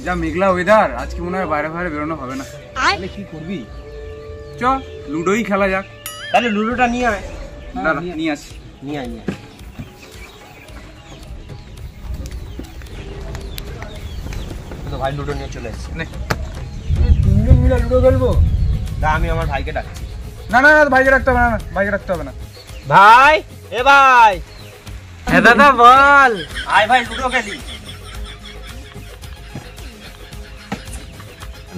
যা মেঘলা ওয়েদার, আজকে মনে হয় বাইরে বাইরে বেরোনো হবে না। তাহলে কি করবি? চ লুডোই খেলা যাক। তাহলে লুডোটা নিয়ে আয়। দাঁড়া নিয়ে আসি। নিয়ে আয় নিয়ে আয়। তো ভাই লুডো নিয়ে চলে এসেছে। তিনজন মিলে লুডো খেলবো? দা আমি আমার ভাইকে ডাকছি। না না না, ভাইকে রাখতে হবে না, ভাইকে রাখতে হবে না। ভাই এ ভাই। হ্যাঁ দাদা বল। আয় ভাই লুডো খেলি।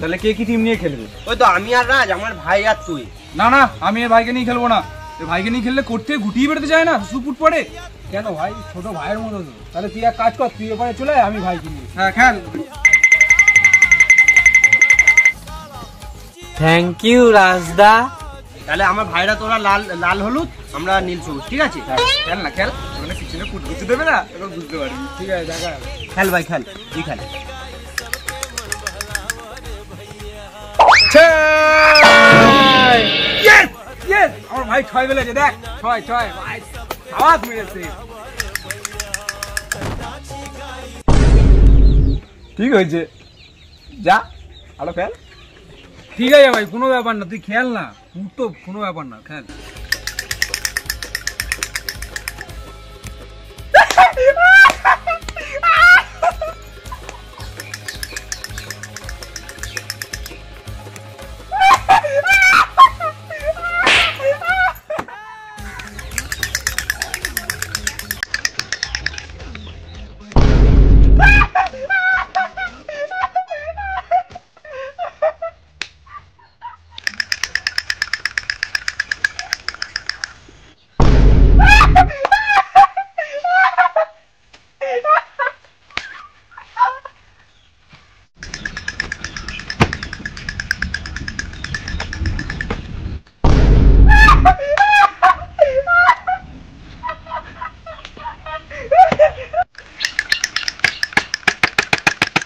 তাহলে কে কি টিম নিয়ে খেলবে? ওই তো আমি আর রাজ, আমার ভাই আর তুই। না না, আমি এই ভাইকে নিয়ে খেলবো না। ভাইকে নিয়ে খেললে করতে গুটিয়ে বেরোতে যায় না, সুপুট পড়ে। কেন ভাই, ছোট ভাইয়ের মতো তো। তাহলে তুই এক কাজ কর, তুই এবারে চলে আয়, আমি ভাইকে নিয়ে। হ্যাঁ খেল। Thank you Rajda. তাহলে আমার ভাইরা তোরা লাল লাল হলুদ, আমরা নীল সবুজ, ঠিক আছে? খেল না খেল, মানে পিছনে ফুট গুতে দেবে না, এবার বুঝতে পারবি। ঠিক আছে দেখা। খেল ভাই খেল, তুই খেল। ইয়েস ইয়েস, আমার ভাই ছয় বেলেছে, দেখ ছয় ছয় ভাই, আওয়াজ মেরেছে। ঠিক হয়েছে, যা আরো খেল। ঠিক আছে ভাই, কোনো ব্যাপার না, তুই খেল না, তোর তো কোনো ব্যাপার না, খেল।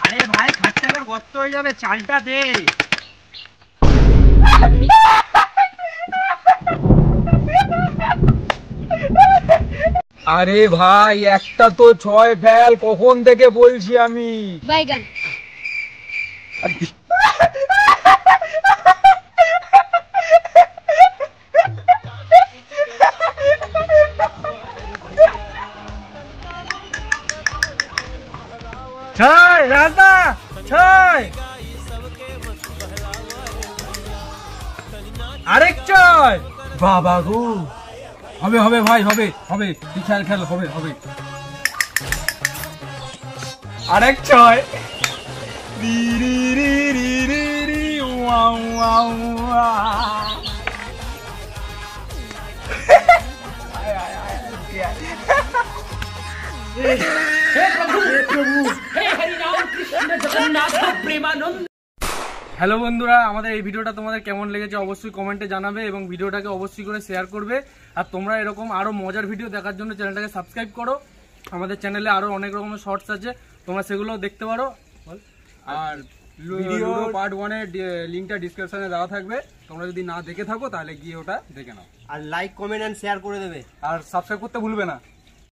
আরে ভাই খাটটা গর্ত হয়ে যাবে, চালটা দে। আরে ভাই, একটা তো ছয় ফেল, কখন থেকে বলছি আমি। বাইগান। ছয় রাজা, ছয়। আরেক ছয়। বাবা গো, হবে হবে ভাই, হবে হবে, তুই খেল খেল, হবে হবে। আরেক ছয়। রি রি রি রি রি রি, ওয়া ওয়া ওয়া। হ্যালো বন্ধুরা, আমাদের এই ভিডিওটা তোমাদের কেমন লেগেছে অবশ্যই কমেন্টে জানাবে এবং ভিডিওটাকে অবশ্যই করে শেয়ার করবে। আর তোমরা এরকম আরো মজার ভিডিও দেখার জন্য চ্যানেলটাকে সাবস্ক্রাইব করো। আমাদের চ্যানেলে আরো অনেক রকমের শর্টস আছে, তোমরা সেগুলো দেখতে পারো। আর ভিডিও পার্ট 1 এর লিংকটা ডেসক্রিপশনে দেওয়া থাকবে, তোমরা যদি না দেখে থাকো তাহলে গিয়ে ওটা দেখে নাও। আর লাইক কমেন্ট এন্ড শেয়ার করে দেবে। আর সাবস্ক্রাইব করতে ভুলবে না।